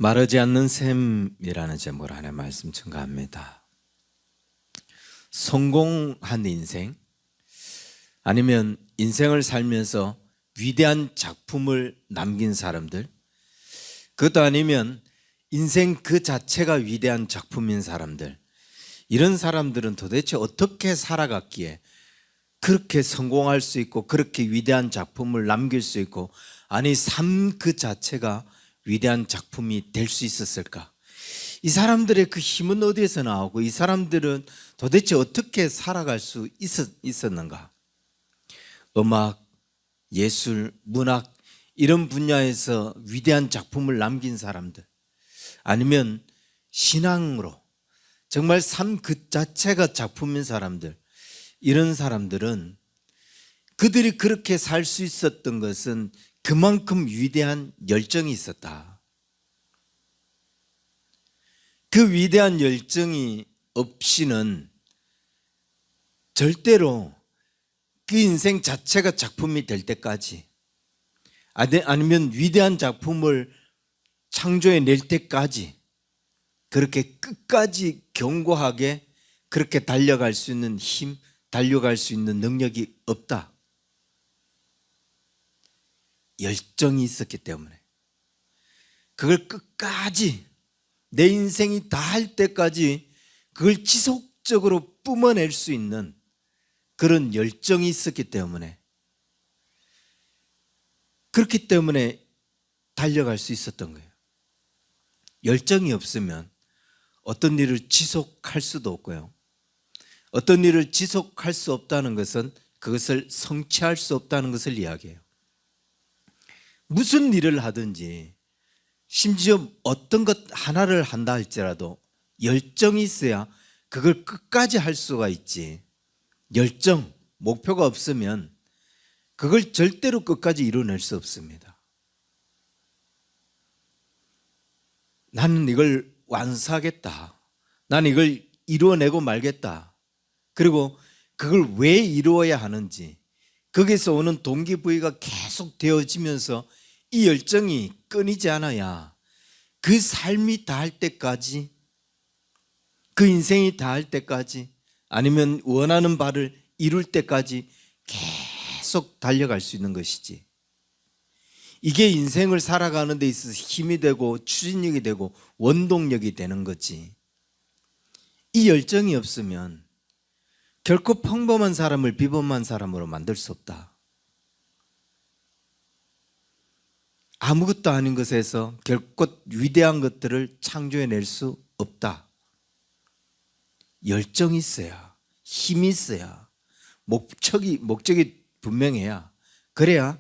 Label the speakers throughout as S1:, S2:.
S1: 마르지 않는 샘이라는 제목으로 하나의 말씀 증가합니다. 성공한 인생, 아니면 인생을 살면서 위대한 작품을 남긴 사람들, 그것도 아니면 인생 그 자체가 위대한 작품인 사람들, 이런 사람들은 도대체 어떻게 살아갔기에 그렇게 성공할 수 있고 그렇게 위대한 작품을 남길 수 있고, 아니 삶 그 자체가 위대한 작품이 될 수 있었을까? 이 사람들의 그 힘은 어디에서 나오고 이 사람들은 도대체 어떻게 살아갈 수 있었는가? 음악, 예술, 문학 이런 분야에서 위대한 작품을 남긴 사람들, 아니면 신앙으로 정말 삶 그 자체가 작품인 사람들, 이런 사람들은 그들이 그렇게 살 수 있었던 것은 그만큼 위대한 열정이 있었다. 그 위대한 열정이 없이는 절대로 그 인생 자체가 작품이 될 때까지, 아니면 위대한 작품을 창조해낼 때까지 그렇게 끝까지 견고하게 그렇게 달려갈 수 있는 힘, 달려갈 수 있는 능력이 없다. 열정이 있었기 때문에 그걸 끝까지 내 인생이 다 할 때까지 그걸 지속적으로 뿜어낼 수 있는 그런 열정이 있었기 때문에, 그렇기 때문에 달려갈 수 있었던 거예요. 열정이 없으면 어떤 일을 지속할 수도 없고요, 어떤 일을 지속할 수 없다는 것은 그것을 성취할 수 없다는 것을 이야기해요. 무슨 일을 하든지, 심지어 어떤 것 하나를 한다 할지라도 열정이 있어야 그걸 끝까지 할 수가 있지, 열정, 목표가 없으면 그걸 절대로 끝까지 이뤄낼 수 없습니다. 나는 이걸 완수하겠다, 나는 이걸 이루어내고 말겠다, 그리고 그걸 왜 이루어야 하는지, 거기서 오는 동기부여가 계속 되어지면서 이 열정이 끊이지 않아야 그 삶이 다할 때까지, 그 인생이 다할 때까지, 아니면 원하는 바를 이룰 때까지 계속 달려갈 수 있는 것이지, 이게 인생을 살아가는 데 있어서 힘이 되고 추진력이 되고 원동력이 되는 거지. 이 열정이 없으면 결코 평범한 사람을 비범한 사람으로 만들 수 없다. 아무것도 아닌 것에서 결코 위대한 것들을 창조해낼 수 없다. 열정이 있어야, 힘이 있어야, 목적이 분명해야, 그래야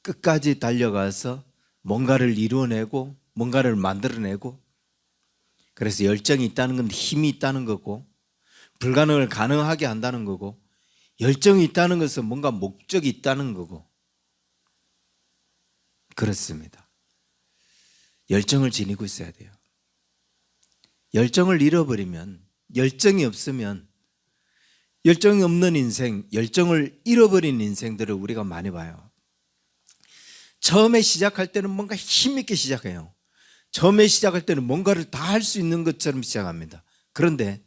S1: 끝까지 달려가서 뭔가를 이루어내고 뭔가를 만들어내고, 그래서 열정이 있다는 건 힘이 있다는 거고, 불가능을 가능하게 한다는 거고, 열정이 있다는 것은 뭔가 목적이 있다는 거고, 그렇습니다. 열정을 지니고 있어야 돼요. 열정을 잃어버리면, 열정이 없으면, 열정이 없는 인생, 열정을 잃어버린 인생들을 우리가 많이 봐요. 처음에 시작할 때는 뭔가 힘있게 시작해요. 처음에 시작할 때는 뭔가를 다 할 수 있는 것처럼 시작합니다. 그런데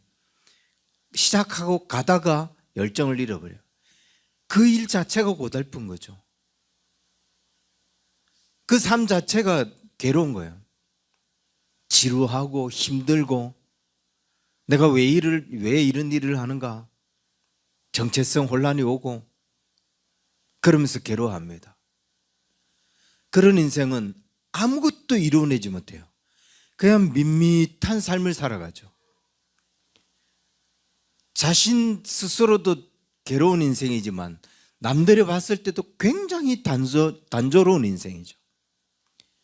S1: 시작하고 가다가 열정을 잃어버려요. 그 일 자체가 고달픈 거죠. 그 삶 자체가 괴로운 거예요. 지루하고 힘들고, 내가 왜 이런 일을 하는가, 정체성 혼란이 오고, 그러면서 괴로워합니다. 그런 인생은 아무것도 이루어내지 못해요. 그냥 밋밋한 삶을 살아가죠. 자신 스스로도 괴로운 인생이지만 남들이 봤을 때도 굉장히 단조로운 인생이죠.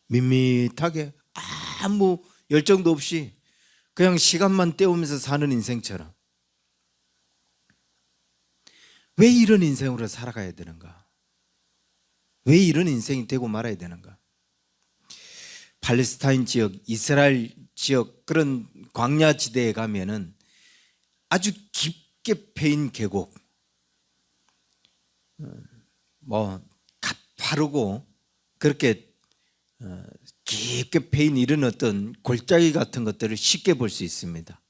S1: 밋밋하게 아무 열정도 없이 그냥 시간만 때우면서 사는 인생처럼. 왜 이런 인생으로 살아가야 되는가? 왜 이런 인생이 되고 말아야 되는가? 팔레스타인 지역, 이스라엘 지역, 그런 광야 지대에 가면은 아주 깊게 패인 계곡, 가파르고 그렇게 깊게 패인 이런 어떤 골짜기 같은 것들을 쉽게 볼 수 있습니다.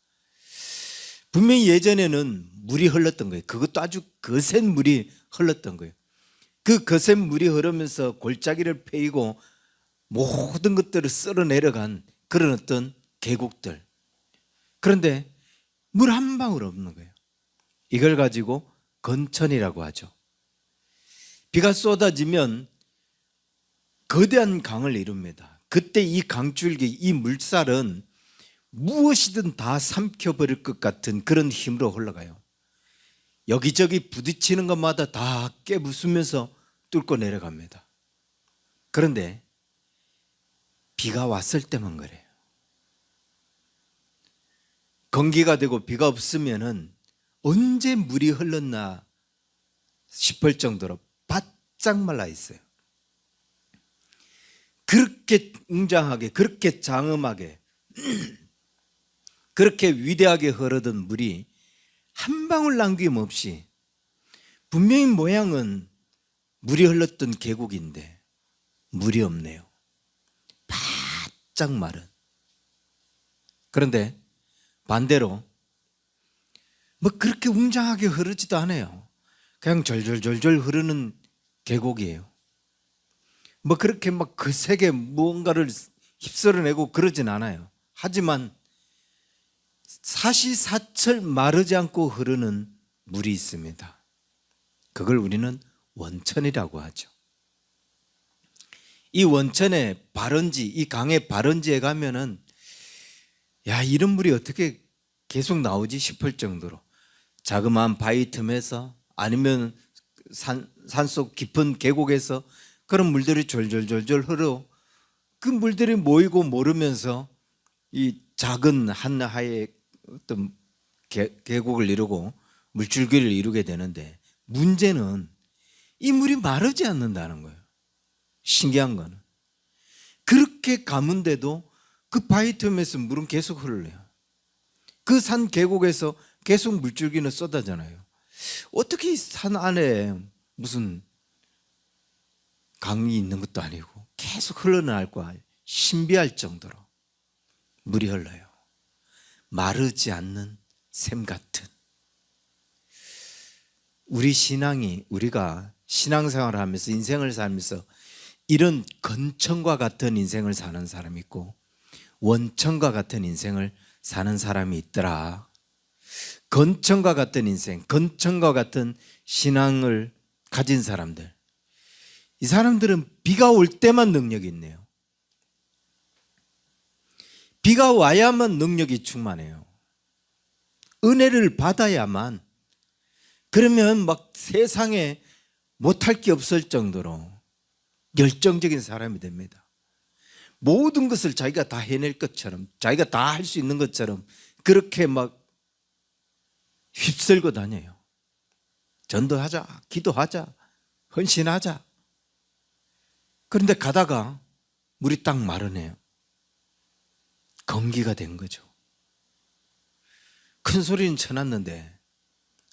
S1: 분명히 예전에는 물이 흘렀던 거예요. 그것도 아주 거센 물이 흘렀던 거예요. 그 거센 물이 흐르면서 골짜기를 패이고 모든 것들을 쓸어 내려간 그런 어떤 계곡들. 그런데 물 한 방울 없는 거예요. 이걸 가지고 건천이라고 하죠. 비가 쏟아지면 거대한 강을 이룹니다. 그때 이 강줄기, 이 물살은 무엇이든 다 삼켜버릴 것 같은 그런 힘으로 흘러가요. 여기저기 부딪히는 것마다 다 깨부수면서 뚫고 내려갑니다. 그런데 비가 왔을 때만 그래요. 건기가 되고 비가 없으면은 언제 물이 흘렀나 싶을 정도로 바짝 말라 있어요. 그렇게 웅장하게, 그렇게 장엄하게, 그렇게 위대하게 흐르던 물이 한 방울 남김없이, 분명히 모양은 물이 흘렀던 계곡인데 물이 없네요. 바짝 마른. 그런데 반대로 뭐 그렇게 웅장하게 흐르지도 않아요. 그냥 절절절절 흐르는 계곡이에요. 뭐 그렇게 막 거세게 무언가를 휩쓸어내고 그러진 않아요. 하지만 사시사철 마르지 않고 흐르는 물이 있습니다. 그걸 우리는 원천이라고 하죠. 이 원천의 발원지, 이 강의 발원지에 가면은 야, 이런 물이 어떻게 계속 나오지 싶을 정도로 자그마한 바위 틈에서 아니면 산속 깊은 계곡에서 그런 물들이 졸졸졸졸 흐르고 그 물들이 모이고 모르면서 이 작은 한하의 어떤 계곡을 이루고 물줄기를 이루게 되는데, 문제는 이 물이 마르지 않는다는 거예요. 신기한 거는 그렇게 가문데도 그 바위 틈에서 물은 계속 흘러요. 그 산 계곡에서 계속 물줄기는 쏟아져나요. 어떻게 이 산 안에 무슨 강이 있는 것도 아니고 계속 흘러나갈까 신비할 정도로 물이 흘러요. 마르지 않는 샘 같은. 우리 신앙이, 우리가 신앙생활을 하면서 인생을 살면서 이런 건천과 같은 인생을 사는 사람이 있고 원천과 같은 인생을 사는 사람이 있더라. 건천과 같은 인생, 건천과 같은 신앙을 가진 사람들, 이 사람들은 비가 올 때만 능력이 있네요. 비가 와야만 능력이 충만해요. 은혜를 받아야만. 그러면 막 세상에 못할 게 없을 정도로 열정적인 사람이 됩니다. 모든 것을 자기가 다 해낼 것처럼, 자기가 다 할 수 있는 것처럼 그렇게 막 휩쓸고 다녀요. 전도하자, 기도하자, 헌신하자. 그런데 가다가 물이 딱 마르네요. 건기가 된 거죠. 큰 소리는 쳐놨는데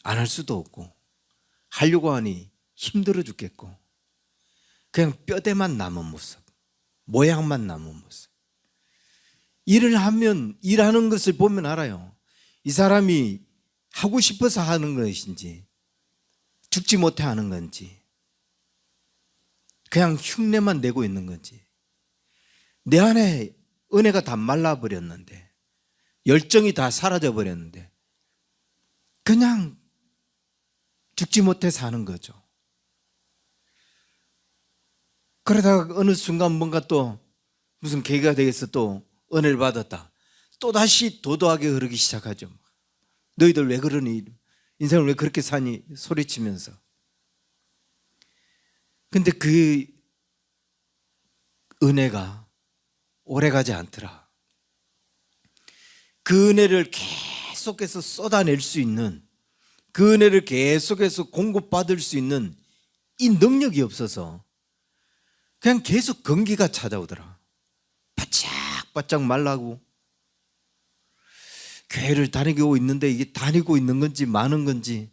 S1: 안 할 수도 없고, 하려고 하니 힘들어 죽겠고, 그냥 뼈대만 남은 모습, 모양만 남은 모습. 일을 하면, 일하는 것을 보면 알아요. 이 사람이 하고 싶어서 하는 것인지 죽지 못해 하는 건지 그냥 흉내만 내고 있는 건지. 내 안에 은혜가 다 말라버렸는데, 열정이 다 사라져버렸는데 그냥 죽지 못해 사는 거죠. 그러다가 어느 순간 뭔가 또 무슨 계기가 되겠어, 또 은혜를 받았다, 또다시 도도하게 흐르기 시작하죠. 너희들 왜 그러니, 인생을 왜 그렇게 사니 소리치면서. 근데 그 은혜가 오래가지 않더라. 그 은혜를 계속해서 쏟아낼 수 있는, 그 은혜를 계속해서 공급받을 수 있는 이 능력이 없어서 그냥 계속 건기가 찾아오더라. 바짝바짝 말라고. 교회를 다니고 있는데 이게 다니고 있는 건지 마는 건지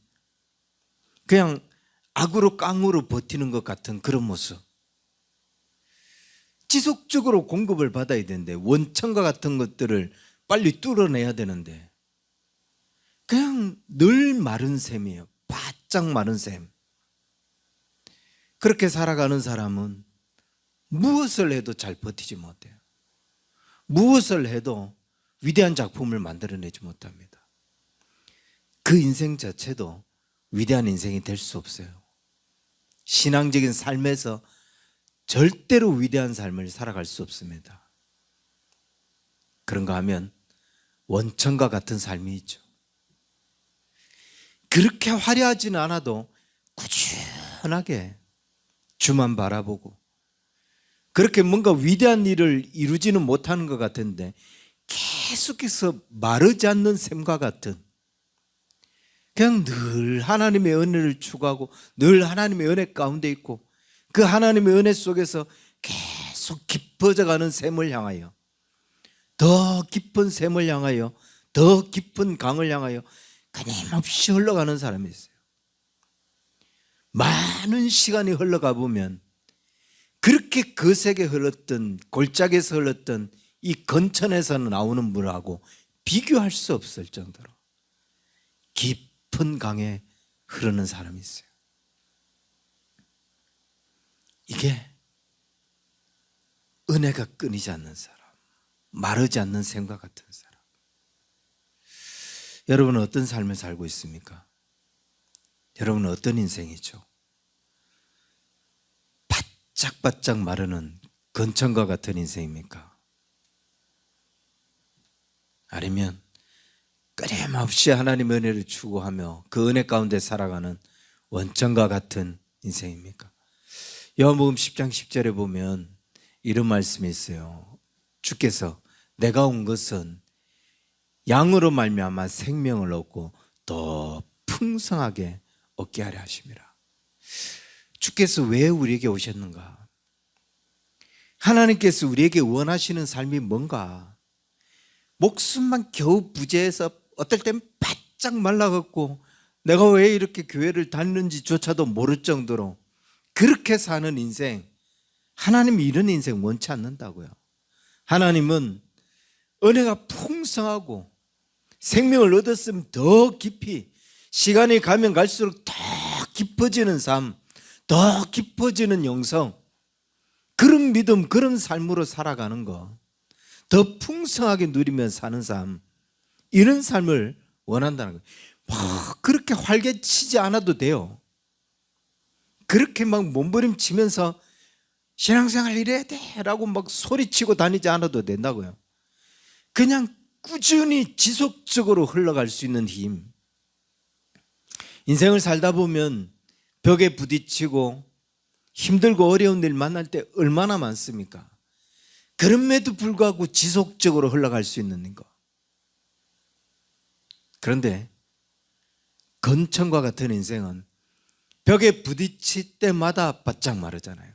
S1: 그냥 악으로 깡으로 버티는 것 같은 그런 모습. 지속적으로 공급을 받아야 되는데, 원천과 같은 것들을 빨리 뚫어내야 되는데 그냥 늘 마른 셈이에요. 바짝 마른 셈. 그렇게 살아가는 사람은 무엇을 해도 잘 버티지 못해요. 무엇을 해도 위대한 작품을 만들어내지 못합니다. 그 인생 자체도 위대한 인생이 될 수 없어요. 신앙적인 삶에서 절대로 위대한 삶을 살아갈 수 없습니다. 그런가 하면 원천과 같은 삶이 있죠. 그렇게 화려하지는 않아도 꾸준하게 주만 바라보고, 그렇게 뭔가 위대한 일을 이루지는 못하는 것 같은데 계속해서 마르지 않는 샘과 같은, 그냥 늘 하나님의 은혜를 추구하고 늘 하나님의 은혜 가운데 있고, 그 하나님의 은혜 속에서 계속 깊어져가는 샘을 향하여, 더 깊은 샘을 향하여, 더 깊은 강을 향하여 끊임없이 흘러가는 사람이 있어요. 많은 시간이 흘러가 보면 그렇게 거세게 흘렀던, 골짜기에서 흘렀던 이 건천에서 나오는 물하고 비교할 수 없을 정도로 깊은 강에 흐르는 사람이 있어요. 이게 은혜가 끊이지 않는 사람, 마르지 않는 샘과 같은 사람. 여러분은 어떤 삶을 살고 있습니까? 여러분은 어떤 인생이죠? 바짝바짝 마르는 건천과 같은 인생입니까? 아니면 끊임없이 하나님의 은혜를 추구하며 그 은혜 가운데 살아가는 원천과 같은 인생입니까? 요한복음 10장 10절에 보면 이런 말씀이 있어요. 주께서 내가 온 것은 양으로 말미암아 생명을 얻고 더 풍성하게 얻게 하려 하심이라. 주께서 왜 우리에게 오셨는가? 하나님께서 우리에게 원하시는 삶이 뭔가? 목숨만 겨우 부재해서 어떨 땐 바짝 말라갖고 내가 왜 이렇게 교회를 다니는지조차도 모를 정도로 그렇게 사는 인생, 하나님이 이런 인생 원치 않는다고요. 하나님은 은혜가 풍성하고 생명을 얻었으면 더 깊이, 시간이 가면 갈수록 더 깊어지는 삶, 더 깊어지는 영성, 그런 믿음, 그런 삶으로 살아가는 거, 더 풍성하게 누리며 사는 삶, 이런 삶을 원한다는 거예요. 그렇게 활개치지 않아도 돼요. 그렇게 막 몸부림치면서 신앙생활 이래야 돼 라고 막 소리치고 다니지 않아도 된다고요. 그냥 꾸준히 지속적으로 흘러갈 수 있는 힘. 인생을 살다 보면 벽에 부딪히고 힘들고 어려운 일 만날 때 얼마나 많습니까? 그럼에도 불구하고 지속적으로 흘러갈 수 있는 것. 그런데 건천과 같은 인생은 벽에 부딪힐 때마다 바짝 마르잖아요.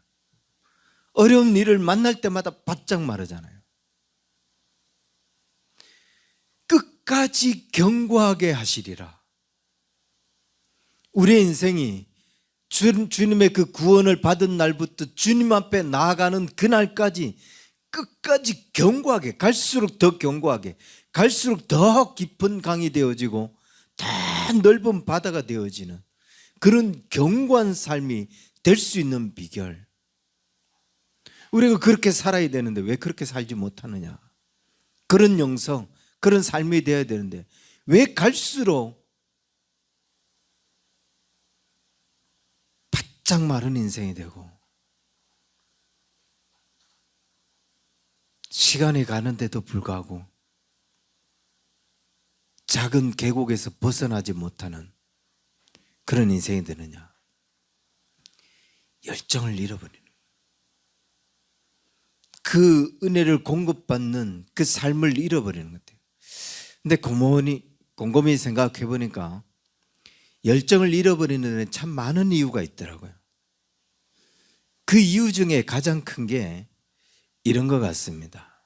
S1: 어려운 일을 만날 때마다 바짝 마르잖아요. 끝까지 견고하게 하시리라. 우리의 인생이 주님의 그 구원을 받은 날부터 주님 앞에 나아가는 그날까지 끝까지 견고하게, 갈수록 더 견고하게, 갈수록 더 깊은 강이 되어지고 더 넓은 바다가 되어지는 그런 견고한 삶이 될 수 있는 비결. 우리가 그렇게 살아야 되는데 왜 그렇게 살지 못하느냐? 그런 영성, 그런 삶이 되어야 되는데 왜 갈수록 바짝 마른 인생이 되고 시간이 가는데도 불구하고 작은 계곡에서 벗어나지 못하는 그런 인생이 되느냐? 열정을 잃어버리는, 그 은혜를 공급받는 그 삶을 잃어버리는 것 같아요. 근데 곰곰이 생각해 보니까 열정을 잃어버리는 데는 참 많은 이유가 있더라고요. 그 이유 중에 가장 큰 게 이런 것 같습니다.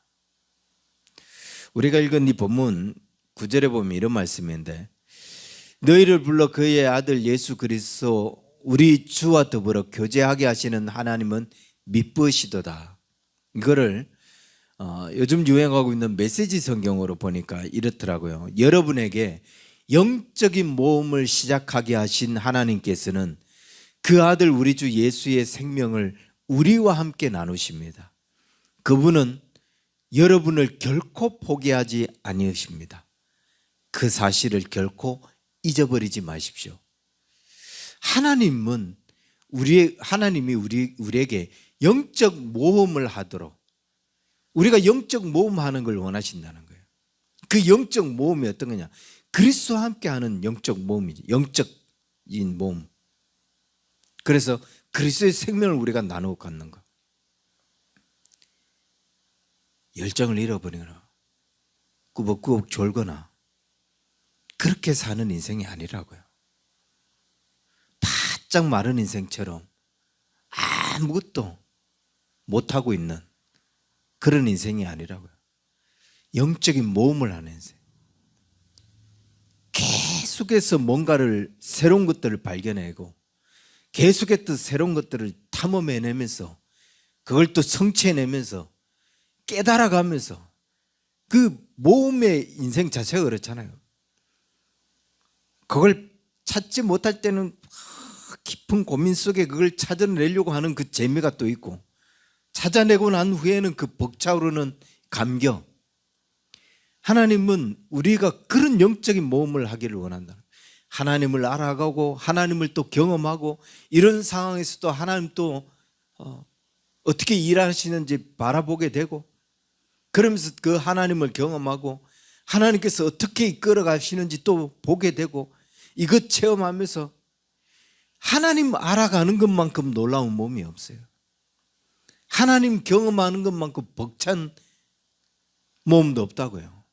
S1: 우리가 읽은 이 본문 9절에 보면 이런 말씀인데, 너희를 불러 그의 아들 예수 그리스도 우리 주와 더불어 교제하게 하시는 하나님은 미쁘시도다. 이거를 요즘 유행하고 있는 메시지 성경으로 보니까 이렇더라고요. 여러분에게 영적인 모험을 시작하게 하신 하나님께서는 그 아들 우리 주 예수의 생명을 우리와 함께 나누십니다. 그분은 여러분을 결코 포기하지 아니하십니다. 그 사실을 결코 잊어버리지 마십시오. 하나님이 우리에게 영적 모험을 하도록, 우리가 영적 모험하는 걸 원하신다는 거예요. 그 영적 모험이 어떤 거냐? 그리스도와 함께하는 영적 모험이지. 영적인 모험. 그래서 그리스도의 생명을 우리가 나누어 갖는 것. 열정을 잃어버리거나 꾸벅꾸벅 졸거나 그렇게 사는 인생이 아니라고요. 바짝 마른 인생처럼 아무것도 못하고 있는 그런 인생이 아니라고요. 영적인 모험을 하는 인생. 계속해서 뭔가를 새로운 것들을 발견하고 계속해서 새로운 것들을 탐험해내면서 그걸 또 성취해내면서 깨달아가면서 그 모험의 인생 자체가 그렇잖아요. 그걸 찾지 못할 때는 깊은 고민 속에 그걸 찾아내려고 하는 그 재미가 또 있고, 찾아내고 난 후에는 그 벅차오르는 감격. 하나님은 우리가 그런 영적인 모험을 하기를 원한다. 하나님을 알아가고 하나님을 또 경험하고, 이런 상황에서도 하나님 또 어떻게 일하시는지 바라보게 되고, 그러면서 그 하나님을 경험하고 하나님께서 어떻게 이끌어 가시는지 또 보게 되고, 이것 체험하면서 하나님 알아가는 것만큼 놀라운 몸이 없어요. 하나님 경험하는 것만큼 벅찬 몸도 없다고요.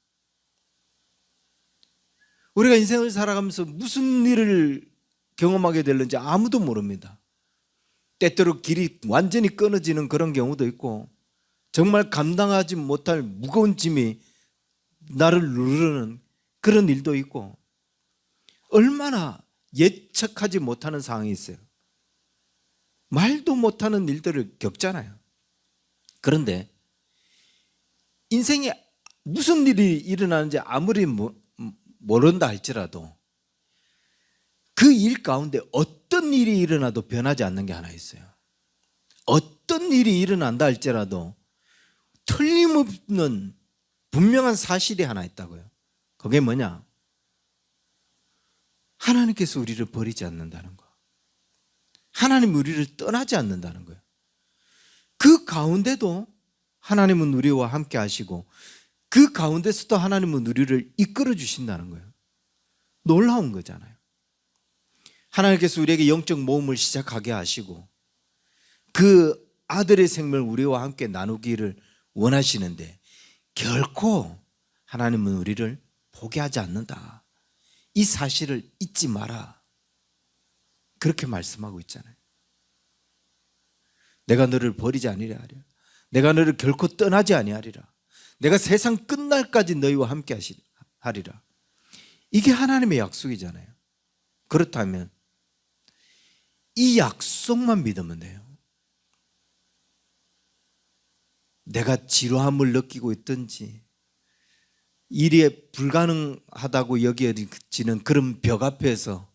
S1: 우리가 인생을 살아가면서 무슨 일을 경험하게 될는지 아무도 모릅니다. 때때로 길이 완전히 끊어지는 그런 경우도 있고, 정말 감당하지 못할 무거운 짐이 나를 누르는 그런 일도 있고, 얼마나 예측하지 못하는 상황이 있어요. 말도 못하는 일들을 겪잖아요. 그런데 인생에 무슨 일이 일어나는지 아무리 모른다 할지라도 그 일 가운데 어떤 일이 일어나도 변하지 않는 게 하나 있어요. 어떤 일이 일어난다 할지라도 틀림없는 분명한 사실이 하나 있다고요. 그게 뭐냐? 하나님께서 우리를 버리지 않는다는 거. 하나님 우리를 떠나지 않는다는 거예요. 그 가운데도 하나님은 우리와 함께 하시고, 그 가운데서도 하나님은 우리를 이끌어 주신다는 거예요. 놀라운 거잖아요. 하나님께서 우리에게 영적 모험을 시작하게 하시고 그 아들의 생명을 우리와 함께 나누기를 원하시는데, 결코 하나님은 우리를 포기하지 않는다. 이 사실을 잊지 마라. 그렇게 말씀하고 있잖아요. 내가 너를 버리지 아니하리라. 내가 너를 결코 떠나지 아니하리라. 내가 세상 끝날까지 너희와 함께 하리라. 이게 하나님의 약속이잖아요. 그렇다면 이 약속만 믿으면 돼요. 내가 지루함을 느끼고 있든지 일이 불가능하다고 여겨지는 그런 벽 앞에서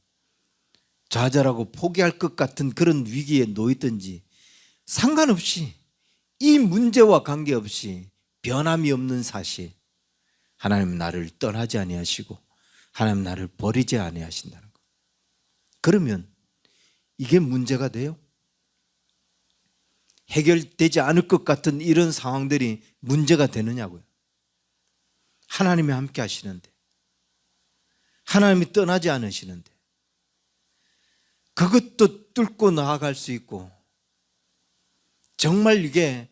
S1: 좌절하고 포기할 것 같은 그런 위기에 놓이든지 상관없이, 이 문제와 관계없이 변함이 없는 사실, 하나님은 나를 떠나지 아니하시고 하나님은 나를 버리지 아니하신다는 것. 그러면 이게 문제가 돼요? 해결되지 않을 것 같은 이런 상황들이 문제가 되느냐고요. 하나님이 함께 하시는데, 하나님이 떠나지 않으시는데, 그것도 뚫고 나아갈 수 있고, 정말 이게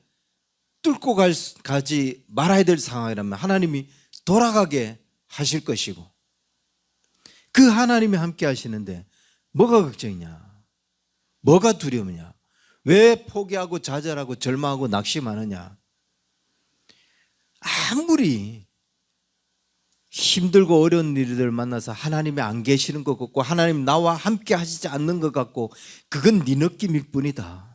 S1: 뚫고 가지 말아야 될 상황이라면 하나님이 돌아가게 하실 것이고, 그 하나님이 함께 하시는데 뭐가 걱정이냐? 뭐가 두려우냐? 왜 포기하고 좌절하고 절망하고 낙심하느냐? 아무리 힘들고 어려운 일들 만나서 하나님이 안 계시는 것 같고 하나님 나와 함께 하시지 않는 것 같고, 그건 네 느낌일 뿐이다.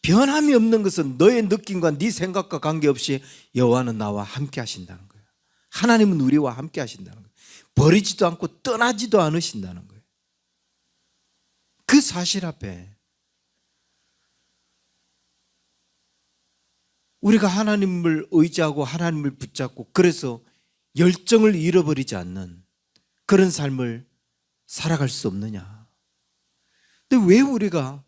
S1: 변함이 없는 것은 너의 느낌과 네 생각과 관계없이 여호와는 나와 함께 하신다는 거예요. 하나님은 우리와 함께 하신다는 거예요. 버리지도 않고 떠나지도 않으신다는 거예요. 그 사실 앞에 우리가 하나님을 의지하고 하나님을 붙잡고 그래서 열정을 잃어버리지 않는 그런 삶을 살아갈 수 없느냐. 근데 왜 우리가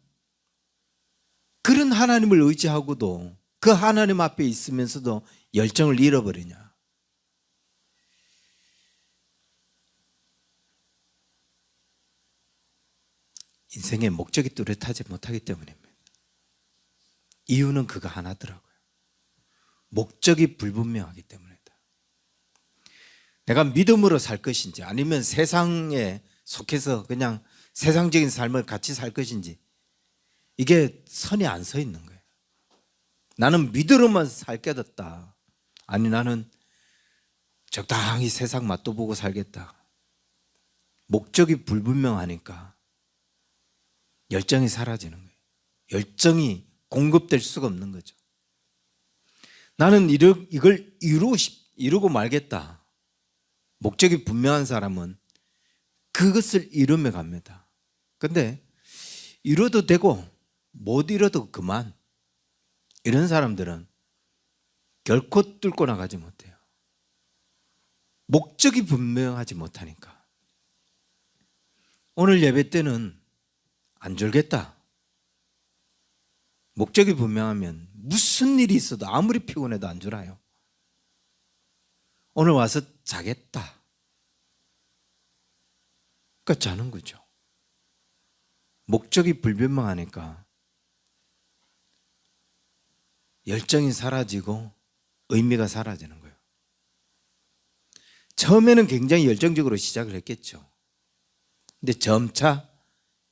S1: 그런 하나님을 의지하고도 그 하나님 앞에 있으면서도 열정을 잃어버리냐. 인생의 목적이 뚜렷하지 못하기 때문입니다. 이유는 그거 하나더라고요. 목적이 불분명하기 때문이다. 내가 믿음으로 살 것인지 아니면 세상에 속해서 그냥 세상적인 삶을 같이 살 것인지 이게 선이 안 서 있는 거예요. 나는 믿음으로만 살 깨닫다. 아니 나는 적당히 세상 맛도 보고 살겠다. 목적이 불분명하니까 열정이 사라지는 거예요. 열정이 공급될 수가 없는 거죠. 나는 이걸 이루고 말겠다. 목적이 분명한 사람은 그것을 이루며 갑니다. 근데 이뤄도 되고 못 이뤄도 그만. 이런 사람들은 결코 뚫고 나가지 못해요. 목적이 분명하지 못하니까. 오늘 예배 때는 안 졸겠다. 목적이 분명하면 무슨 일이 있어도 아무리 피곤해도 안 졸아요. 오늘 와서 자겠다. 그러니까 자는 거죠. 목적이 불분명하니까 열정이 사라지고 의미가 사라지는 거예요. 처음에는 굉장히 열정적으로 시작을 했겠죠. 근데 점차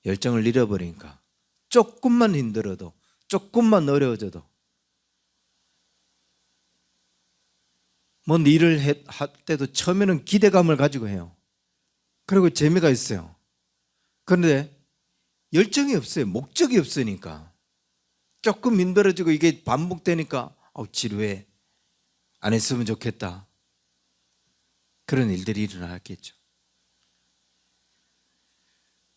S1: 열정을 잃어버리니까 조금만 힘들어도 조금만 어려워져도 뭔 일을 할 때도 처음에는 기대감을 가지고 해요. 그리고 재미가 있어요. 그런데 열정이 없어요. 목적이 없으니까 조금 힘들어지고 이게 반복되니까 지루해. 안 했으면 좋겠다. 그런 일들이 일어나겠죠.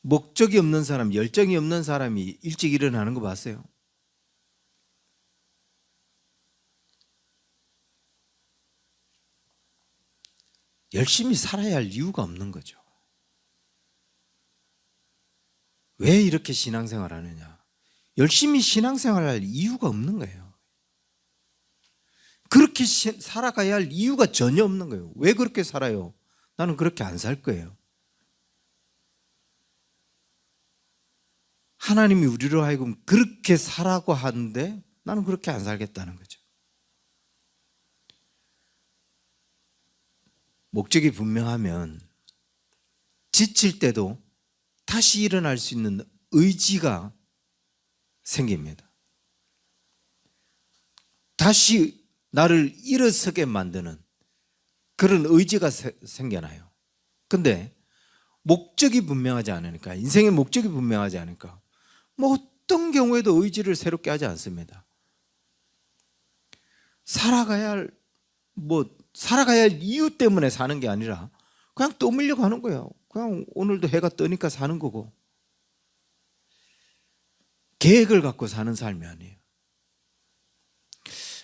S1: 목적이 없는 사람, 열정이 없는 사람이 일찍 일어나는 거 봤어요? 열심히 살아야 할 이유가 없는 거죠. 왜 이렇게 신앙생활 하느냐? 열심히 신앙생활 할 이유가 없는 거예요. 그렇게 살아가야 할 이유가 전혀 없는 거예요. 왜 그렇게 살아요? 나는 그렇게 안 살 거예요. 하나님이 우리로 하여금 그렇게 살라고 하는데 나는 그렇게 안 살겠다는 거죠. 목적이 분명하면 지칠 때도 다시 일어날 수 있는 의지가 생깁니다. 다시 나를 일어서게 만드는 그런 의지가 생겨나요. 근데 목적이 분명하지 않으니까, 인생의 목적이 분명하지 않으니까 뭐 어떤 경우에도 의지를 새롭게 하지 않습니다. 살아가야 할 이유 때문에 사는 게 아니라 그냥 떠밀려 가는 거예요. 그냥 오늘도 해가 뜨니까 사는 거고, 계획을 갖고 사는 삶이 아니에요.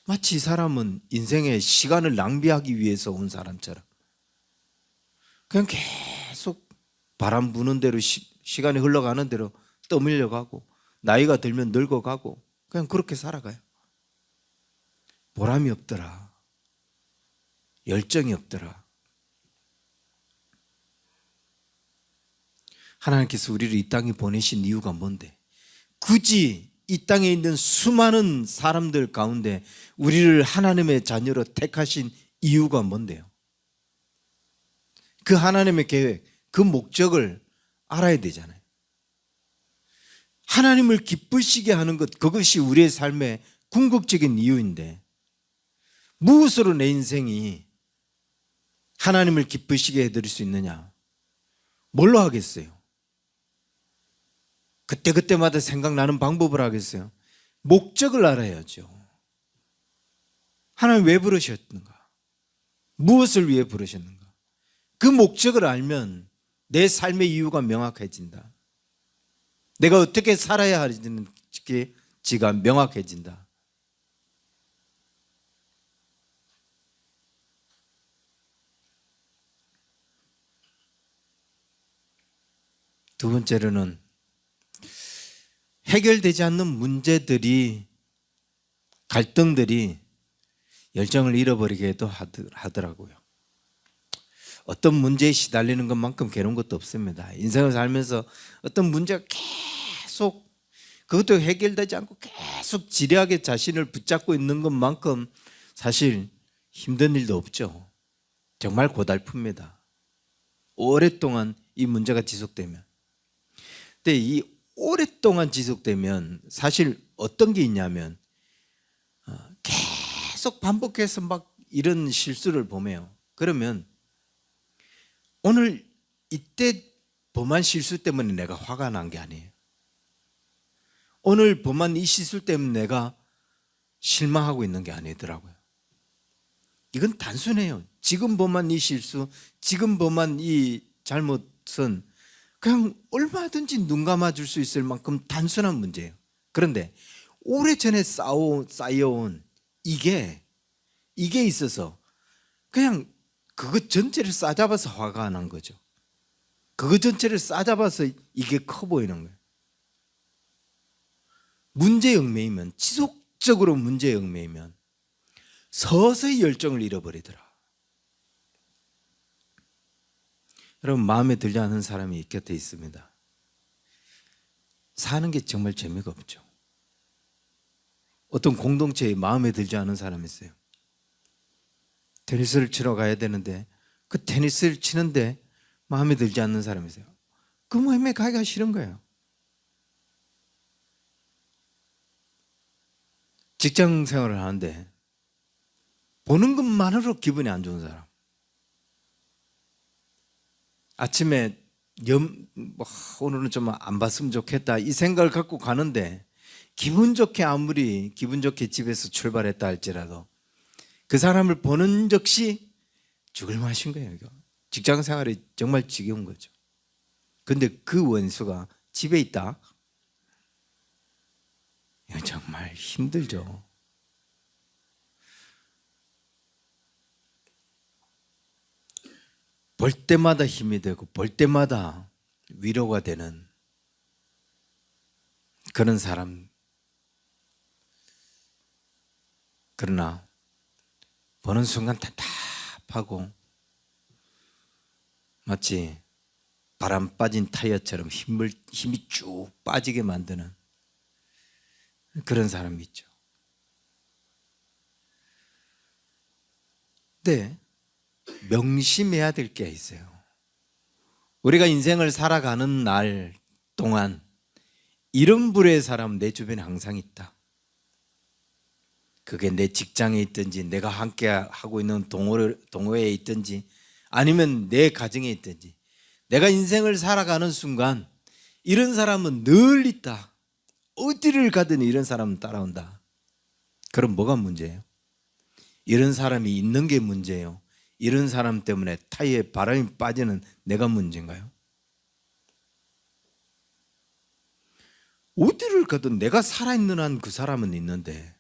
S1: 마치 이 사람은 인생의 시간을 낭비하기 위해서 온 사람처럼 그냥 계속 바람 부는 대로 시간이 흘러가는 대로 떠밀려 가고, 나이가 들면 늙어가고 그냥 그렇게 살아가요. 보람이 없더라. 열정이 없더라. 하나님께서 우리를 이 땅에 보내신 이유가 뭔데? 굳이 이 땅에 있는 수많은 사람들 가운데 우리를 하나님의 자녀로 택하신 이유가 뭔데요? 그 하나님의 계획, 그 목적을 알아야 되잖아요. 하나님을 기쁘시게 하는 것, 그것이 우리의 삶의 궁극적인 이유인데 무엇으로 내 인생이 하나님을 기쁘시게 해드릴 수 있느냐? 뭘로 하겠어요? 그때그때마다 생각나는 방법을 하겠어요? 목적을 알아야죠. 하나님 왜 부르셨는가? 무엇을 위해 부르셨는가? 그 목적을 알면 내 삶의 이유가 명확해진다. 내가 어떻게 살아야 하는지가 명확해진다. 두 번째로는 해결되지 않는 문제들이, 갈등들이 열정을 잃어버리게도 하더라고요. 어떤 문제에 시달리는 것만큼 괴로운 것도 없습니다. 인생을 살면서 어떤 문제가 계속, 그것도 해결되지 않고 계속 지레하게 자신을 붙잡고 있는 것만큼 사실 힘든 일도 없죠. 정말 고달픕니다. 오랫동안 이 문제가 지속되면. 근데 이 오랫동안 지속되면 사실 어떤 게 있냐면 계속 반복해서 막 이런 실수를 범해요. 그러면 오늘 이때 범한 실수 때문에 내가 화가 난 게 아니에요. 오늘 범한 이 실수 때문에 내가 실망하고 있는 게 아니더라고요. 이건 단순해요. 지금 범한 이 실수, 지금 범한 이 잘못은 그냥 얼마든지 눈 감아줄 수 있을 만큼 단순한 문제예요. 그런데 오래전에 쌓여온 이게 있어서 그냥 그것 전체를 싸잡아서 화가 난 거죠. 그것 전체를 싸잡아서 이게 커 보이는 거예요. 문제에 얽매이면, 지속적으로 문제에 얽매이면 서서히 열정을 잃어버리더라. 여러분, 마음에 들지 않는 사람이 곁에 있습니다. 사는 게 정말 재미가 없죠. 어떤 공동체에 마음에 들지 않은 사람이 있어요. 테니스를 치러 가야 되는데 그 테니스를 치는데 마음에 들지 않는 사람이 있어요. 그 모임에 가기가 싫은 거예요. 직장 생활을 하는데 보는 것만으로 기분이 안 좋은 사람. 아침에 오늘은 좀 안 봤으면 좋겠다 이 생각을 갖고 가는데 아무리 기분 좋게 집에서 출발했다 할지라도 그 사람을 보는 즉시 죽을 맛인 거예요. 이거. 직장 생활이 정말 지겨운 거죠. 근데 그 원수가 집에 있다? 이거 정말 힘들죠. 볼 때마다 힘이 되고 볼 때마다 위로가 되는 그런 사람. 그러나 보는 순간 답답하고 마치 바람 빠진 타이어처럼 힘이 쭉 빠지게 만드는 그런 사람이 있죠. 근데 명심해야 될 게 있어요. 우리가 인생을 살아가는 날 동안 이런 부류의 사람 내 주변에 항상 있다. 그게 내 직장에 있든지 내가 함께 하고 있는 동호회에 있든지 아니면 내 가정에 있든지 내가 인생을 살아가는 순간 이런 사람은 늘 있다. 어디를 가든 이런 사람은 따라온다. 그럼 뭐가 문제예요? 이런 사람이 있는 게 문제예요? 이런 사람 때문에 타이어에 바람이 빠지는 내가 문제인가요? 어디를 가든 내가 살아있는 한 그 사람은 있는데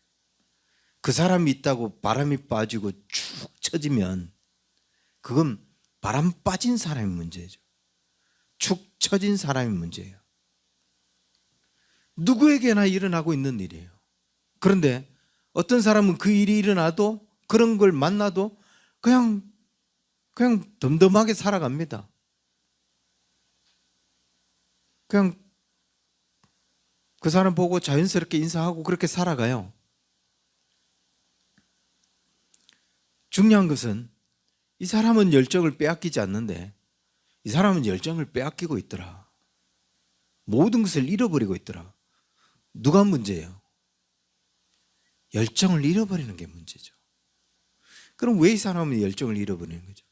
S1: 그 사람이 있다고 바람이 빠지고 축 처지면 그건 바람 빠진 사람의 문제죠. 축 처진 사람의 문제예요. 누구에게나 일어나고 있는 일이에요. 그런데 어떤 사람은 그 일이 일어나도 그런 걸 만나도 그냥 덤덤하게 살아갑니다. 그냥 그 사람 보고 자연스럽게 인사하고 그렇게 살아가요. 중요한 것은 이 사람은 열정을 빼앗기지 않는데 이 사람은 열정을 빼앗기고 있더라. 모든 것을 잃어버리고 있더라. 누가 문제예요? 열정을 잃어버리는 게 문제죠. 그럼 왜 이 사람은 열정을 잃어버리는 거죠?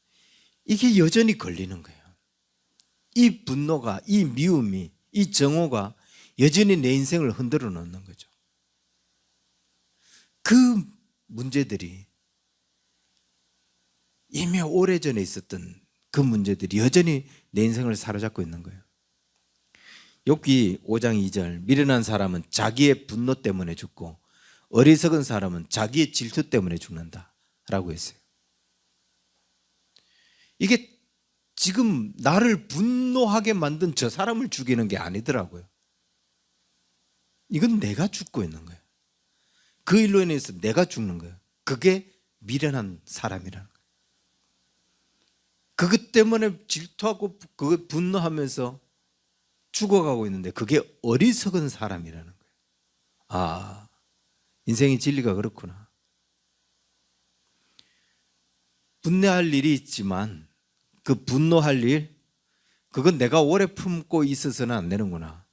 S1: 이게 여전히 걸리는 거예요. 이 분노가, 이 미움이, 이 정오가 여전히 내 인생을 흔들어 놓는 거죠. 그 문제들이 이미 오래전에 있었던 그 문제들이 여전히 내 인생을 사로잡고 있는 거예요. 욥기 5장 2절, 미련한 사람은 자기의 분노 때문에 죽고 어리석은 사람은 자기의 질투 때문에 죽는다 라고 했어요. 이게 지금 나를 분노하게 만든 저 사람을 죽이는 게 아니더라고요. 이건 내가 죽고 있는 거예요. 그 일로 인해서 내가 죽는 거예요. 그게 미련한 사람이라는 거예요. 그것 때문에 질투하고 그거 분노하면서 죽어가고 있는데 그게 어리석은 사람이라는 거예요. 아, 인생의 진리가 그렇구나. 분노할 일이 있지만 그 분노할 일, 그건 내가 오래 품고 있어서는 안 되는구나.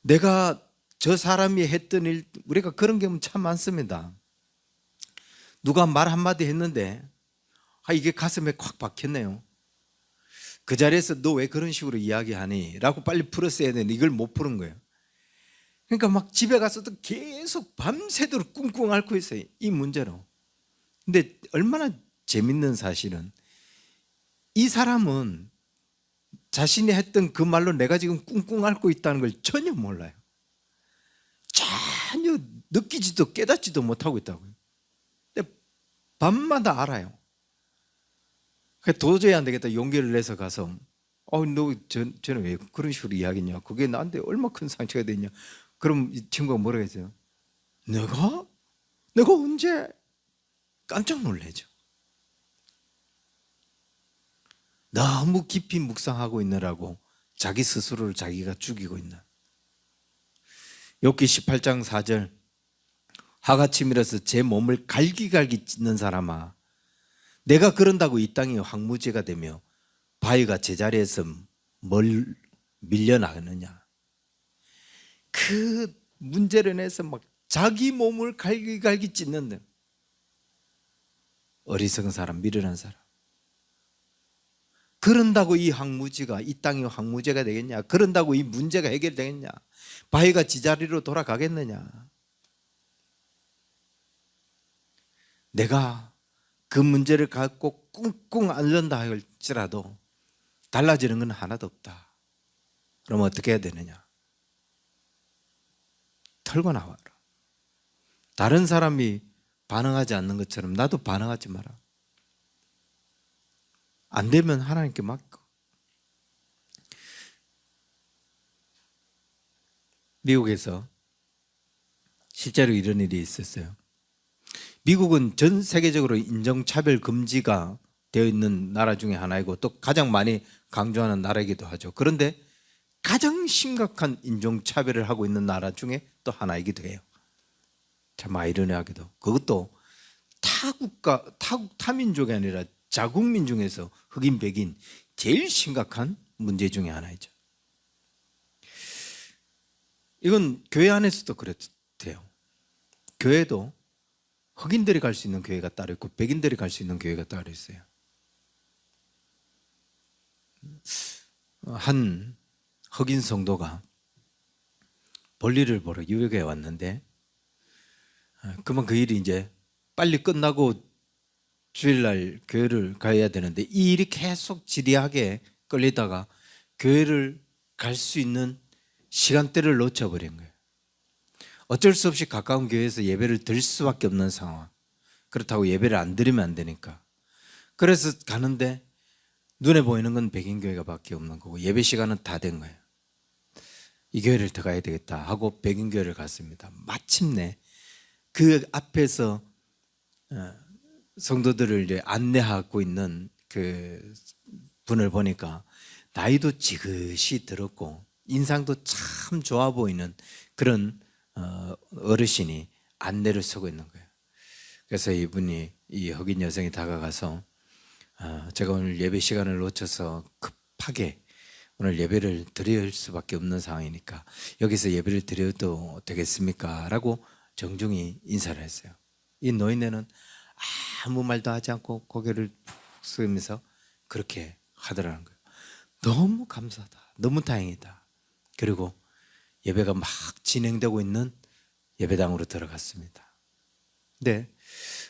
S1: 내가 저 사람이 했던 일, 우리가 그런 경우 참 많습니다. 누가 말 한마디 했는데 이게 가슴에 콱 박혔네요. 그 자리에서 너 왜 그런 식으로 이야기하니? 라고 빨리 풀었어야 되는데 이걸 못 푸는 거예요. 그러니까 막 집에 가서도 계속 밤새도록 꿍꿍 앓고 있어요. 이 문제로. 근데 얼마나 재밌는 사실은 이 사람은 자신이 했던 그 말로 내가 지금 꿍꿍 앓고 있다는 걸 전혀 몰라요. 전혀 느끼지도 깨닫지도 못하고 있다고요. 근데 밤마다 알아요. 도저히 안 되겠다 용기를 내서 가서 너 저는 왜 그런 식으로 이야기했냐, 그게 나한테 얼마나 큰 상처가 됐냐. 그럼 이 친구가 뭐라고 했어요? 내가 언제? 깜짝 놀라죠. 너무 깊이 묵상하고 있느라고 자기 스스로를 자기가 죽이고 있는. 욥기 18장 4절, 하같이 밀어서 제 몸을 갈기갈기 찢는 사람아, 내가 그런다고 이 땅이 황무지가 되며 바위가 제자리에서 밀려나느냐. 그 문제를 내서 막 자기 몸을 갈기갈기 찢는데, 어리석은 사람, 미련한 사람. 그런다고 이 황무지가, 이 땅이 황무지가 되겠냐? 그런다고 이 문제가 해결되겠냐? 바위가 지자리로 돌아가겠느냐? 내가 그 문제를 갖고 꿍꿍 앓는다 할지라도 달라지는 건 하나도 없다. 그럼 어떻게 해야 되느냐? 털고 나와라. 다른 사람이 반응하지 않는 것처럼 나도 반응하지 마라. 안 되면 하나님께 맡고. 미국에서 실제로 이런 일이 있었어요. 미국은 전 세계적으로 인종차별 금지가 되어 있는 나라 중에 하나이고 또 가장 많이 강조하는 나라이기도 하죠. 그런데 가장 심각한 인종차별을 하고 있는 나라 중에 또 하나이기도 해요. 참 아이러니하게도 그것도 타민족이 아니라 자국민 중에서 흑인, 백인 제일 심각한 문제 중에 하나이죠. 이건 교회 안에서도 그렇대요. 교회도 흑인들이 갈 수 있는 교회가 따로 있고 백인들이 갈 수 있는 교회가 따로 있어요. 한 흑인 성도가 볼일을 보러 뉴욕에 왔는데 그만 그 일이 이제 빨리 끝나고 주일날 교회를 가야 되는데 이 일이 계속 지리하게 끌리다가 교회를 갈 수 있는 시간대를 놓쳐버린 거예요. 어쩔 수 없이 가까운 교회에서 예배를 드릴 수밖에 없는 상황. 그렇다고 예배를 안 드리면 안 되니까. 그래서 가는데 눈에 보이는 건 백인 교회가 밖에 없는 거고 예배 시간은 다 된 거예요. 이 교회를 더 가야 되겠다 하고 백인 교회를 갔습니다. 마침내 그 앞에서 성도들을 이제 안내하고 있는 그 분을 보니까 나이도 지긋이 들었고 인상도 참 좋아 보이는 그런 어르신이 안내를 서고 있는 거예요. 그래서 이분이, 이 흑인 여성이 다가가서 제가 오늘 예배 시간을 놓쳐서 급하게 오늘 예배를 드릴 수밖에 없는 상황이니까 여기서 예배를 드려도 되겠습니까? 라고 정중히 인사를 했어요. 이 노인네는 아무 말도 하지 않고 고개를 푹 숙이면서 그렇게 하더라는 거예요. 너무 감사하다, 너무 다행이다. 그리고 예배가 막 진행되고 있는 예배당으로 들어갔습니다. 네.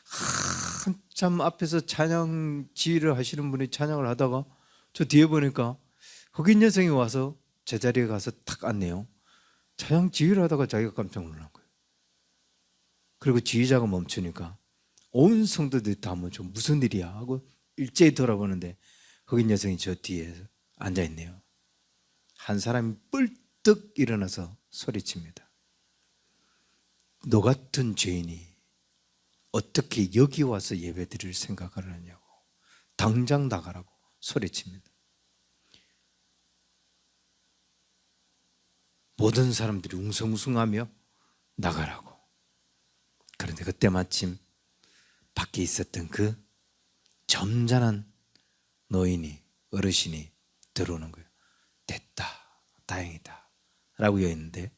S1: 한참 앞에서 찬양 지휘를 하시는 분이 찬양을 하다가 저 뒤에 보니까 흑인 여성이 와서 제자리에 가서 탁 앉네요. 찬양 지휘를 하다가 자기가 깜짝 놀란 거예요. 그리고 지휘자가 멈추니까 온 성도들이 다 멈춰 무슨 일이야 하고 일제히 돌아보는데 흑인 여성이 저 뒤에 앉아 있네요. 한 사람이 뿔떡 일어나서 소리칩니다. 너 같은 죄인이 어떻게 여기 와서 예배드릴 생각을 하냐고, 당장 나가라고 소리칩니다. 모든 사람들이 웅성웅성하며 나가라고. 그런데 그때 마침 밖에 있었던 그 점잖은 노인이, 어르신이 들어오는 거예요. 됐다, 다행이다 라고 했는데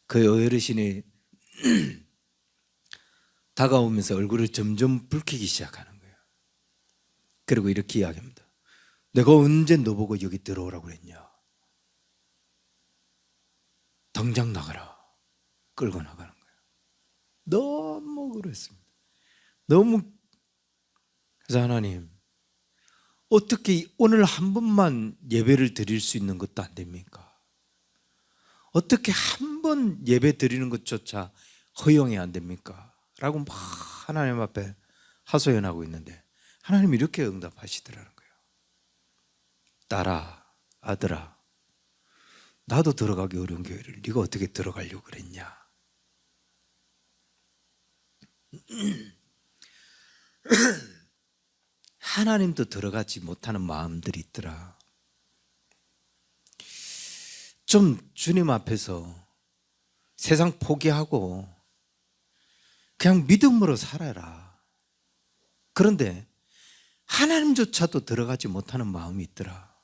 S1: 그 어르신이 다가오면서 얼굴을 점점 붉히기 시작하는 거예요. 그리고 이렇게 이야기합니다. 내가 언제 너보고 여기 들어오라고 그랬냐. 당장 나가라. 끌고 나가는 거예요. 너무 그랬습니다. 너무. 그래서 하나님, 어떻게 오늘 한 번만 예배를 드릴 수 있는 것도 안 됩니까? 어떻게 한 번 예배 드리는 것조차 허용이 안 됩니까? 라고 막 하나님 앞에 하소연하고 있는데 하나님이 이렇게 응답하시더라는 거예요. 딸아, 아들아, 나도 들어가기 어려운 교회를 네가 어떻게 들어가려고 그랬냐? 하나님도 들어가지 못하는 마음들이 있더라. 좀 주님 앞에서 세상 포기하고 그냥 믿음으로 살아라. 그런데 하나님조차도 들어가지 못하는 마음이 있더라.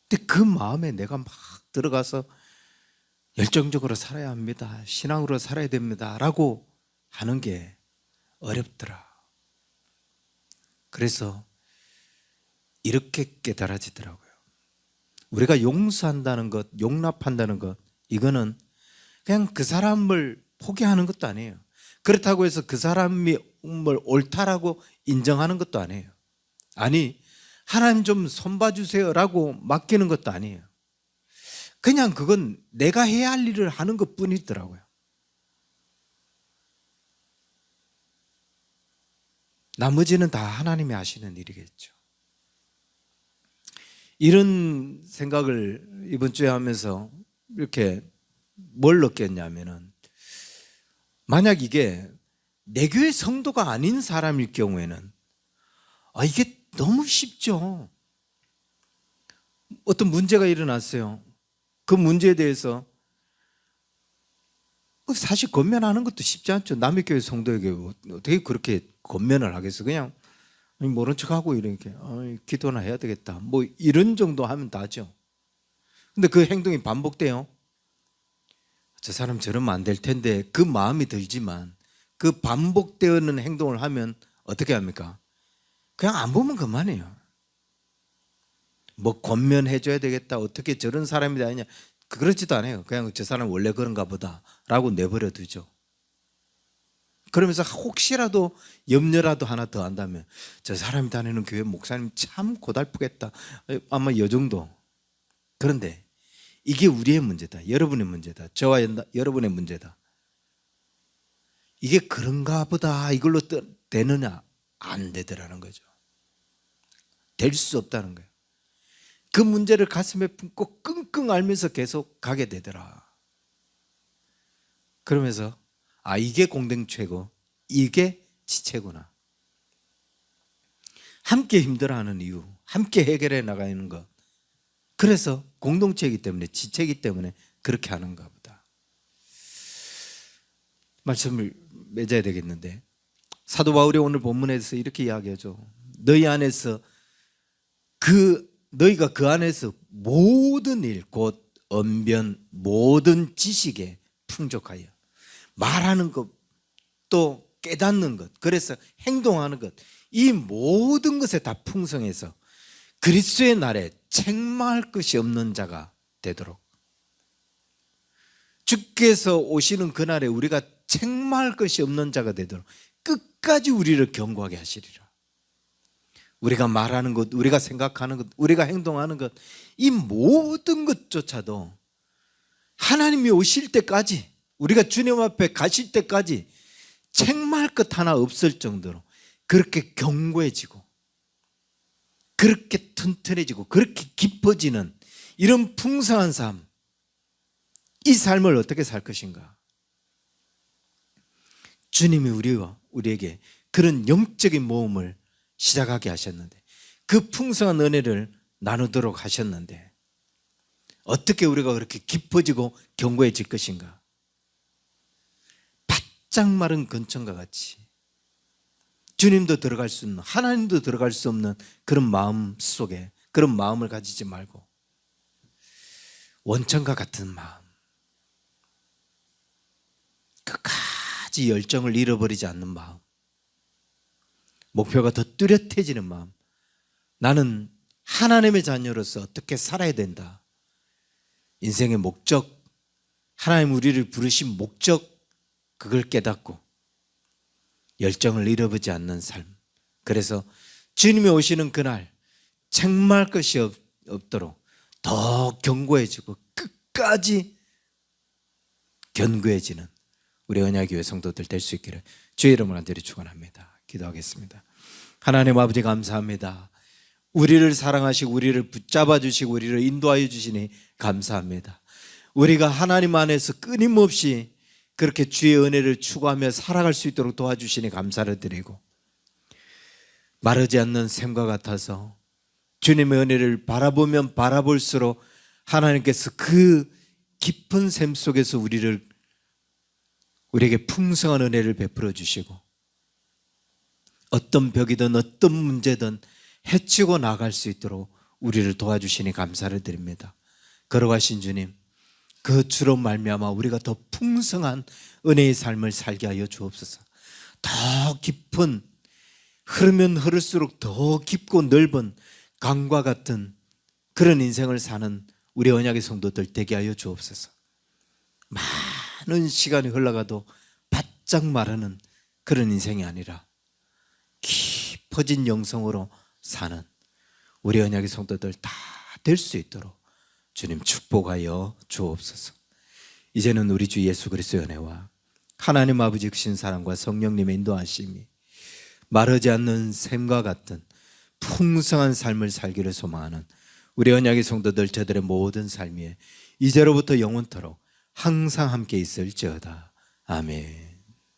S1: 근데 그 마음에 내가 막 들어가서 열정적으로 살아야 합니다, 신앙으로 살아야 됩니다 라고 하는 게 어렵더라. 그래서 이렇게 깨달아지더라고요. 우리가 용서한다는 것, 용납한다는 것, 이거는 그냥 그 사람을 포기하는 것도 아니에요. 그렇다고 해서 그 사람이 뭘 옳다라고 인정하는 것도 아니에요. 아니, 하나님 좀 손봐주세요 라고 맡기는 것도 아니에요. 그냥 그건 내가 해야 할 일을 하는 것 뿐이더라고요. 나머지는 다 하나님이 하시는 일이겠죠. 이런 생각을 이번 주에 하면서 이렇게 뭘 느꼈냐면은, 만약 이게 내 교회 성도가 아닌 사람일 경우에는 이게 너무 쉽죠. 어떤 문제가 일어났어요. 그 문제에 대해서 사실 권면하는 것도 쉽지 않죠. 남의 교회 성도에게 어떻게 그렇게 권면을 하겠어. 그냥 모른 척하고 이렇게 기도나 해야 되겠다 뭐 이런 정도 하면 다죠. 근데 그 행동이 반복돼요. 저 사람 저러면 안 될 텐데 그 마음이 들지만 그 반복되는 행동을 하면 어떻게 합니까? 그냥 안 보면 그만해요. 뭐 권면해줘야 되겠다, 어떻게 저런 사람이 아니냐, 그렇지도 않아요. 그냥 저 사람 원래 그런가 보다 라고 내버려 두죠. 그러면서 혹시라도 염려라도 하나 더 한다면 저 사람이 다니는 교회 목사님 참 고달프겠다, 아마 이 정도. 그런데 이게 우리의 문제다, 여러분의 문제다, 저와 여러분의 문제다. 이게 그런가 보다 이걸로 되느냐? 안 되더라는 거죠. 될 수 없다는 거예요. 그 문제를 가슴에 품고 끙끙 앓면서 계속 가게 되더라. 그러면서 이게 공동체고 이게 지체구나. 함께 힘들어하는 이유, 함께 해결해 나가는 것. 그래서 공동체이기 때문에, 지체이기 때문에 그렇게 하는가 보다. 말씀을 맺어야 되겠는데, 사도 바울이 오늘 본문에서 이렇게 이야기하죠. 너희 안에서 너희가 그 안에서 모든 일, 곧 언변, 모든 지식에 풍족하여 말하는 것, 또 깨닫는 것, 그래서 행동하는 것, 이 모든 것에 다 풍성해서 그리스도의 날에 책망할 것이 없는 자가 되도록. 주께서 오시는 그날에 우리가 책망할 것이 없는 자가 되도록 끝까지 우리를 견고하게 하시리라. 우리가 말하는 것, 우리가 생각하는 것, 우리가 행동하는 것, 이 모든 것조차도 하나님이 오실 때까지, 우리가 주님 앞에 가실 때까지 책망할 것 하나 없을 정도로 그렇게 견고해지고, 그렇게 튼튼해지고, 그렇게 깊어지는 이런 풍성한 삶, 이 삶을 어떻게 살 것인가? 주님이 우리에게 그런 영적인 모험을 시작하게 하셨는데, 그 풍성한 은혜를 나누도록 하셨는데, 어떻게 우리가 그렇게 깊어지고 견고해질 것인가? 바짝 마른 근처과 같이 주님도 들어갈 수 없는, 하나님도 들어갈 수 없는 그런 마음 속에, 그런 마음을 가지지 말고 원천과 같은 마음, 끝까지 열정을 잃어버리지 않는 마음, 목표가 더 뚜렷해지는 마음, 나는 하나님의 자녀로서 어떻게 살아야 된다, 인생의 목적, 하나님 우리를 부르신 목적, 그걸 깨닫고 열정을 잃어버리지 않는 삶. 그래서 주님이 오시는 그날 책망할 것이 없도록 더 견고해지고 끝까지 견고해지는 우리 언약교회 성도들 될 수 있기를 주의 이름으로 간절히 축원합니다. 기도하겠습니다. 하나님 아버지, 감사합니다. 우리를 사랑하시고 우리를 붙잡아 주시고 우리를 인도하여 주시니 감사합니다. 우리가 하나님 안에서 끊임없이 그렇게 주의 은혜를 추구하며 살아갈 수 있도록 도와주시니 감사를 드리고, 마르지 않는 샘과 같아서 주님의 은혜를 바라보면 바라볼수록 하나님께서 그 깊은 샘 속에서 우리에게 풍성한 은혜를 베풀어 주시고, 어떤 벽이든 어떤 문제든 헤치고 나갈 수 있도록 우리를 도와주시니 감사를 드립니다. 걸어가신 주님, 그 주로 말미암아 우리가 더 풍성한 은혜의 삶을 살게 하여 주옵소서. 더 깊은, 흐르면 흐를수록 더 깊고 넓은 강과 같은 그런 인생을 사는 우리 언약의 성도들 되게 하여 주옵소서. 많은 시간이 흘러가도 바짝 마르는 그런 인생이 아니라 깊어진 영성으로 사는 우리 언약의 성도들 다 될 수 있도록 주님 축복하여 주옵소서. 이제는 우리 주 예수 그리스도의 은혜와 하나님 아버지 크신 사랑과 성령님의 인도하심이 마르지 않는 샘과 같은 풍성한 삶을 살기를 소망하는 우리 언약의 성도들 저들의 모든 삶 위에 이제로부터 영원토록 항상 함께 있을지어다. 아멘.